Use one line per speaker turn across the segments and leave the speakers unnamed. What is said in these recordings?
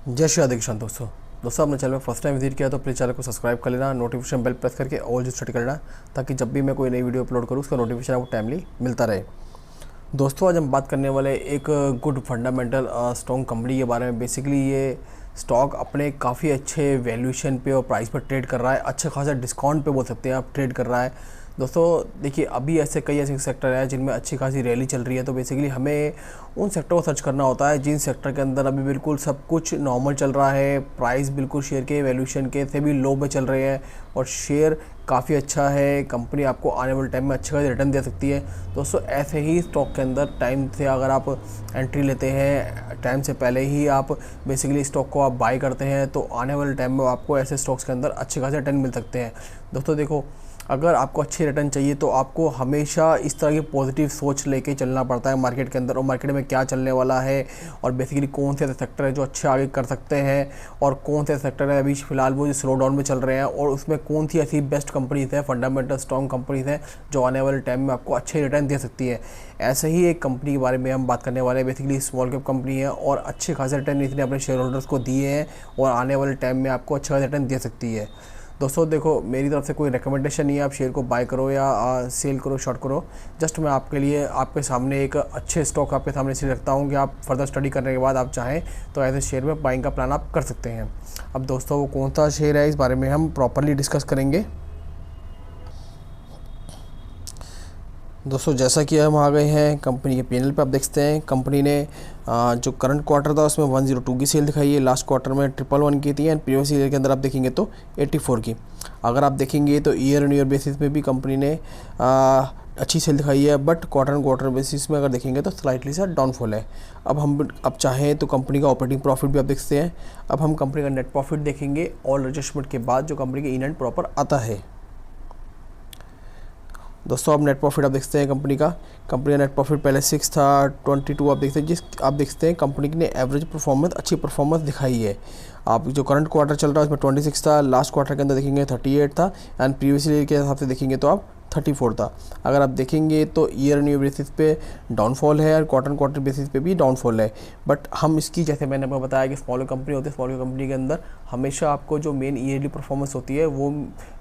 जय श्री राधे कृष्ण दोस्तों अपने चैनल में फर्स्ट टाइम विजिट किया तो प्लीज़ चैनल को सब्सक्राइब कर लेना, नोटिफिकेशन बेल प्रेस करके ऑल जो सेट कर लेना, ताकि जब भी मैं कोई नई वीडियो अपलोड करूँ उसका नोटिफिकेशन आपको टाइमली मिलता रहे। दोस्तों आज हम बात करने वाले एक गुड फंडामेंटल स्ट्रॉन्ग कंपनी के बारे में। बेसिकली ये स्टॉक अपने काफ़ी अच्छे वैल्यूएशन पे और प्राइस पर ट्रेड कर रहा है, अच्छा खासा डिस्काउंट पे बोल सकते हैं आप ट्रेड कर रहा है। दोस्तों देखिए, अभी कई ऐसे सेक्टर हैं जिनमें अच्छी खासी रैली चल रही है, तो बेसिकली हमें उन सेक्टर को सर्च करना होता है जिन सेक्टर के अंदर अभी बिल्कुल सब कुछ नॉर्मल चल रहा है, प्राइस बिल्कुल शेयर के वैल्यूएशन के से भी लो में चल रहे हैं और शेयर काफ़ी अच्छा है। कंपनी आपको आने वाले टाइम में अच्छा खासा रिटर्न दे सकती है। दोस्तों ऐसे ही स्टॉक के अंदर टाइम से अगर आप एंट्री लेते हैं, टाइम से पहले ही आप बेसिकली स्टॉक को आप बाय करते हैं, तो आने वाले टाइम में आपको ऐसे स्टॉक्स के अंदर अच्छे खासे रिटर्न मिल सकते हैं। दोस्तों देखो, अगर आपको अच्छे रिटर्न चाहिए तो आपको हमेशा इस तरह की पॉजिटिव सोच लेके चलना पड़ता है मार्केट के अंदर, और मार्केट में क्या चलने वाला है और बेसिकली कौन से ऐसे सेक्टर है जो अच्छे आगे कर सकते हैं और कौन से सेक्टर है अभी फ़िलहाल वो जो स्लो डाउन में चल रहे हैं, और उसमें कौन सी ऐसी बेस्ट कंपनीज हैं, फंडामेंटल स्ट्रॉन्ग कंपनीज हैं जो आने वाले टाइम में आपको अच्छे रिटर्न दे सकती है। ऐसे ही एक कंपनी के बारे में हम बात करने वाले हैं। बेसिकली स्मॉल कैप कंपनी है और अच्छे खासे रिटर्न इसने अपने शेयर होल्डर्स को दिए हैं और आने वाले टाइम में आपको अच्छा रिटर्न दे सकती है। दोस्तों देखो, मेरी तरफ से कोई रिकमेंडेशन नहीं है आप शेयर को बाय करो या सेल करो, शॉर्ट करो। जस्ट मैं आपके लिए आपके सामने एक अच्छे स्टॉक आपके सामने इसलिए रखता हूँ कि आप फर्दर स्टडी करने के बाद आप चाहें तो ऐसे शेयर में बाइंग का प्लान आप कर सकते हैं। अब दोस्तों वो कौन सा शेयर है इस बारे में हम प्रॉपरली डिस्कस करेंगे। दोस्तों जैसा कि हम आ गए हैं कंपनी के पैनल पे, आप देख सकते हैं कंपनी ने जो करंट क्वार्टर था उसमें 102 की सेल दिखाई है, लास्ट क्वार्टर में 111 की थी, एंड प्रीवियस ईयर के अंदर आप देखेंगे तो 84 की। अगर आप देखेंगे तो ईयर ऑन ईयर बेसिस पे भी कंपनी ने अच्छी सेल दिखाई है, but quarter and quarter basis में अगर देखेंगे तो स्लाइटली सा डाउनफॉल है। अब चाहें तो कंपनी का ऑपरेटिंग प्रॉफिट भी आप देख सकते हैं। अब हम कंपनी का नेट प्रॉफिट देखेंगे ऑल एडजस्टमेंट के बाद जो कंपनी के इन एंड प्रॉपर आता है। दोस्तों अब नेट प्रॉफिट आप देखते हैं कंपनी का नेट प्रॉफिट पहले 6 था, 22 आप देख सकते हैं कंपनी ने एवरेज परफॉर्मेंस, अच्छी परफॉर्मेंस दिखाई है। आप जो करंट क्वार्टर चल रहा है उसमें 26 था, लास्ट क्वार्टर के अंदर देखेंगे 38 था, एंड प्रीवियस ईयर के हिसाब से देखेंगे तो आप 34 था। अगर आप देखेंगे तो ईयर ऑन ईयर बेसिस पे डाउनफॉल है और क्वार्टर बेसिस पे भी डाउनफॉल है। बट हम इसकी, जैसे मैंने आपको बताया कि स्मॉल कंपनी होती है, स्मॉल कंपनी के अंदर हमेशा आपको जो मेन ईयरली परफॉर्मेंस होती है वो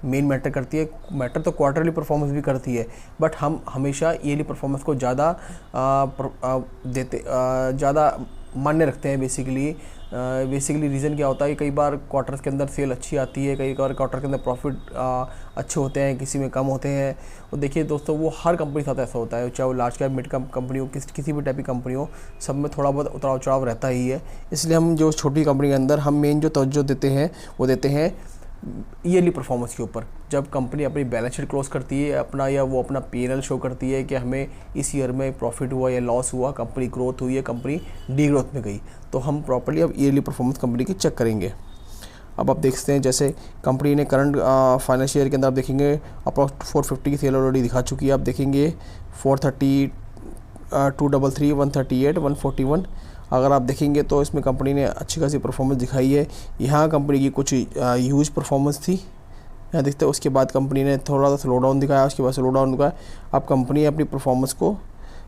मेन मैटर करती है। मैटर तो क्वार्टरली परफॉर्मेंस भी करती है, बट हम हमेशा ईयरली परफॉर्मेंस को ज़्यादा मान्य रखते हैं। बेसिकली रीज़न क्या होता है कि कई बार क्वार्टर्स के अंदर सेल अच्छी आती है, कई बार क्वार्टर के अंदर प्रॉफिट अच्छे होते हैं, किसी में कम होते हैं। और देखिए दोस्तों, वो हर कंपनी के साथ ऐसा होता है, चाहे वो large cap mid cap company हो, किसी भी टाइप की कंपनी हो, सब में थोड़ा बहुत उतार चढ़ाव रहता ही है। इसलिए हम जो छोटी कंपनी के अंदर हम मेन जो तवज्जो देते हैं वो देते हैं ईयरली परफॉर्मेंस के ऊपर। जब कंपनी अपनी बैलेंस शीट क्लोज करती है अपना, या वो अपना P&L शो करती है कि हमें इस ईयर में प्रॉफिट हुआ या लॉस हुआ, कंपनी ग्रोथ हुई है, कंपनी डी ग्रोथ में गई, तो हम प्रॉपर्ली अब ईयरली परफॉर्मेंस कंपनी की चेक करेंगे। अब आप देख सकते हैं जैसे कंपनी ने करंट फाइनेंशियल ईयर के अंदर आप देखेंगे अप्रॉक्स 450 की सेल ऑलरेडी दिखा चुकी है। आप देखेंगे 430, 233, 138, 141। अगर आप देखेंगे तो इसमें कंपनी ने अच्छी खासी परफॉर्मेंस दिखाई है। यहाँ कंपनी की कुछ ह्यूज परफॉर्मेंस थी, यहाँ देखते हैं। उसके बाद कंपनी ने थोड़ा सा स्लो डाउन दिखाया, उसके बाद स्लो डाउन दिखाया। अब कंपनी अपनी परफॉर्मेंस को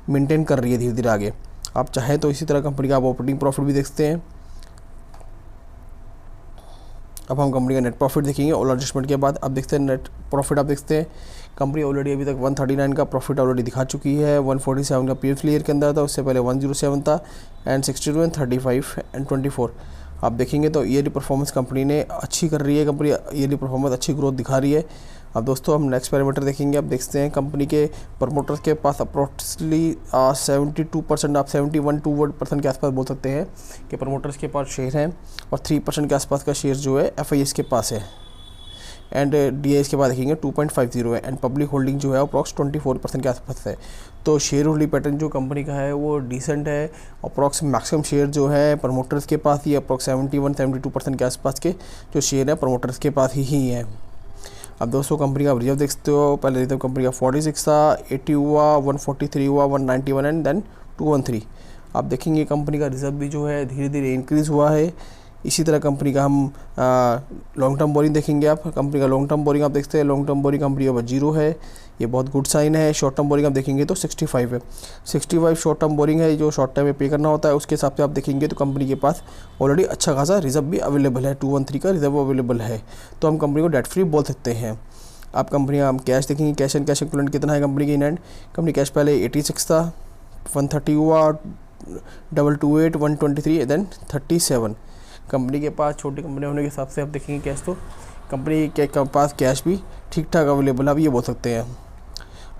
मेंटेन कर रही है धीरे धीरे आगे। आप चाहें तो इसी तरह कंपनी का आप ऑपरेटिंग प्रॉफिट भी देखते हैं। अब हम कंपनी का नेट प्रॉफिट देखेंगे ऑल एडजस्टमेंट के बाद। आप देखते हैं नेट प्रॉफिट, आप देखते हैं कंपनी ऑलरेडी अभी तक 139 का प्रॉफिट ऑलरेडी दिखा चुकी है। 147 का प्रीवियस ईयर के अंदर था, उससे पहले 107 था, एंड 62 एंड 35 एंड 24। आप देखेंगे तो ईयरली परफॉर्मेंस कंपनी ने अच्छी कर रही है, कंपनी ईयरली परफॉर्मेंस अच्छी ग्रोथ दिखा रही है। अब दोस्तों हम नेक्स्ट पैरामीटर देखेंगे। आप देखते हैं कंपनी के प्रमोटर्स के पास अप्रोक्सली 72%, आप 71% के आसपास बोल सकते हैं कि प्रमोटर्स के पास शेयर हैं, और 3% के आसपास का शेयर जो है FIS के पास है, एंड DIS के बाद देखेंगे 2.50 है, एंड पब्लिक होल्डिंग जो है अप्रॉक्स 24% के आसपास है। तो शेयर होल्डिंग पैटर्न जो कंपनी का है वो डिसेंट है। अप्रॉक्स मैक्सिमम शेयर जो है प्रमोटर्स के पास ही, अप्रॉक्स 71-72% के आसपास के जो शेयर है प्रमोटर्स के पास ही है। अब दोस्तों कंपनी का रिजर्व देख सकते हो, पहले रिजर्व कंपनी का 46 था, 80 हुआ, 143 हुआ, 191 एंड देन 213। आप देखेंगे कंपनी का रिजर्व भी जो है धीरे धीरे इंक्रीज़ हुआ है। इसी तरह कंपनी का हम लॉन्ग टर्म बोरिंग देखेंगे। आप कंपनी का लॉन्ग टर्म बोरिंग आप देखते हैं, लॉन्ग टर्म बोरिंग कंपनी का 0 है, ये बहुत गुड साइन है। शॉर्ट टर्म बोरिंग आप देखेंगे तो 65 है, 65 शॉर्ट टर्म बोरिंग है, जो शॉर्ट टाइम में पे करना होता है। उसके हिसाब से आप देखेंगे तो कंपनी के पास ऑलरेडी अच्छा खासा रिजर्व भी अवेलेबल है, 213 का रिजर्व अवेलेबल है, तो हम कंपनी को डेट फ्री बोल सकते हैं। आप कंपनी का हम कैश देखेंगे, कैश एंड कैश इक्विवेलेंट कितना है कंपनी की इन हैंड। कंपनी कैश पहले 86 था, 130 हुआ, 228, 123 देन 37। कंपनी के पास छोटी कंपनी होने के हिसाब से आप देखेंगे कैश, तो कंपनी के पास कैश भी ठीक ठाक अवेलेबल है, आप ये बोल सकते हैं।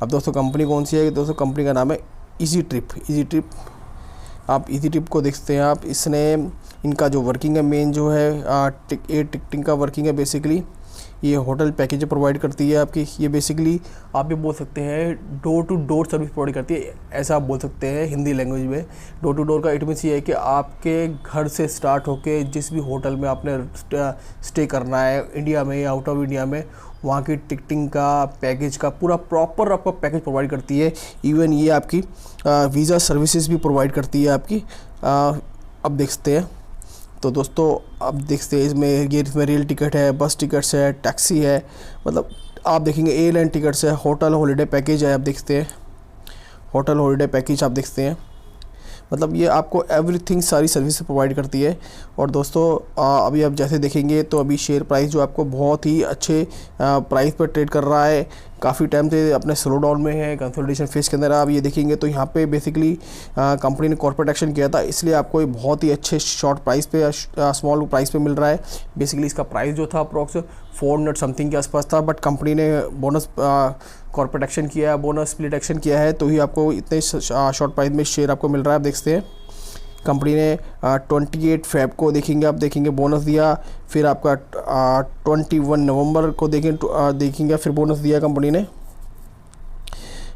अब दोस्तों कंपनी कौन सी है? दोस्तों कंपनी का नाम है इजी ट्रिप। इजी ट्रिप, आप इजी ट्रिप को देखते हैं आप, इसने इनका जो वर्किंग है मेन जो है एयर टिकटिंग का वर्किंग है। बेसिकली ये होटल पैकेज प्रोवाइड करती है आपकी, ये बेसिकली आप भी बोल सकते हैं door to door service provide करती है, ऐसा आप बोल सकते हैं हिंदी लैंग्वेज में। डोर टू डोर का इट मीन्स ये है कि आपके घर से स्टार्ट होके जिस भी होटल में आपने स्टे करना है इंडिया में या आउट ऑफ इंडिया में, वहाँ की टिकटिंग का पैकेज का पूरा प्रॉपर आपका पैकेज प्रोवाइड करती है। इवन ये आपकी वीज़ा सर्विसेज भी प्रोवाइड करती है आपकी। अब देखते हैं तो दोस्तों, अब देखते हैं इसमें रेल टिकट है, बस टिकट्स है, टैक्सी है, मतलब आप देखेंगे एयरलाइन टिकट्स है, होटल हॉलिडे पैकेज है, आप देखते हैं होटल हॉलिडे पैकेज आप देखते हैं, मतलब ये आपको एवरीथिंग सारी सर्विस प्रोवाइड करती है। और दोस्तों अभी आप जैसे देखेंगे तो अभी शेयर प्राइस जो आपको बहुत ही अच्छे प्राइस पर ट्रेड कर रहा है, काफ़ी टाइम से अपने स्लो डाउन में है, कंसोलिडेशन फेज के अंदर। आप ये देखेंगे तो यहाँ पे बेसिकली कंपनी ने कॉर्पोरेट एक्शन किया था, इसलिए आपको ये बहुत ही अच्छे शॉर्ट प्राइस पे या स्मॉल प्राइस पे मिल रहा है। बेसिकली इसका प्राइस जो था अप्रॉक्स 400 समथिंग के आसपास था, बट कंपनी ने बोनस कॉर्पोरेट एक्शन किया है, बोनस स्प्लिट एक्शन किया है, तो ही आपको इतने शॉर्ट प्राइस में शेयर आपको मिल रहा है। आप देखते हैं कंपनी ने 28 फेब को देखेंगे, आप देखेंगे बोनस दिया, फिर आपका 21 नवंबर को देखेंगे फिर बोनस दिया कंपनी ने,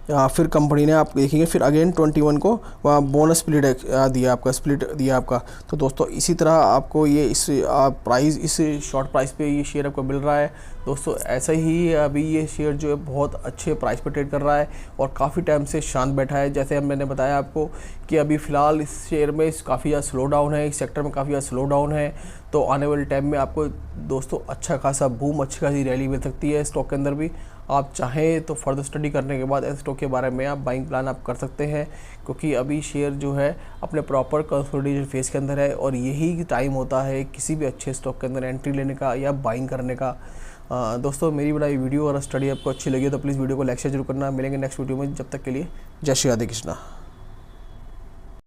फिर कंपनी ने आप देखेंगे फिर अगेन 21 को बोनस स्प्लिट दिया आपका, स्प्लिट दिया आपका। तो दोस्तों इसी तरह आपको ये इस प्राइस, इस शॉर्ट प्राइस पे ये शेयर आपको मिल रहा है। दोस्तों ऐसा ही अभी ये शेयर जो है बहुत अच्छे प्राइस पे ट्रेड कर रहा है और काफ़ी टाइम से शांत बैठा है। जैसे मैंने बताया आपको कि अभी फ़िलहाल इस शेयर में काफ़ी ज़्यादा स्लो डाउन है, इस सेक्टर में काफ़ी ज़्यादा स्लो डाउन है, तो आने वाले टाइम में आपको दोस्तों अच्छा खासा बूम, अच्छी खासी रैली मिल सकती है स्टॉक के अंदर भी। आप चाहें तो फर्दर स्टडी करने के बाद इस स्टॉक के बारे में आप बाइंग प्लान आप कर सकते हैं, क्योंकि अभी शेयर जो है अपने प्रॉपर कंसोलिडेशन फेज के अंदर है और यही टाइम होता है किसी भी अच्छे स्टॉक के अंदर एंट्री लेने का या बाइंग करने का। दोस्तों मेरी बनाई वीडियो और स्टडी आपको अच्छी लगी तो प्लीज़ वीडियो को लाइक शेयर जरूर करना। मिलेंगे नेक्स्ट वीडियो में, जब तक के लिए जय श्री राधे कृष्णा।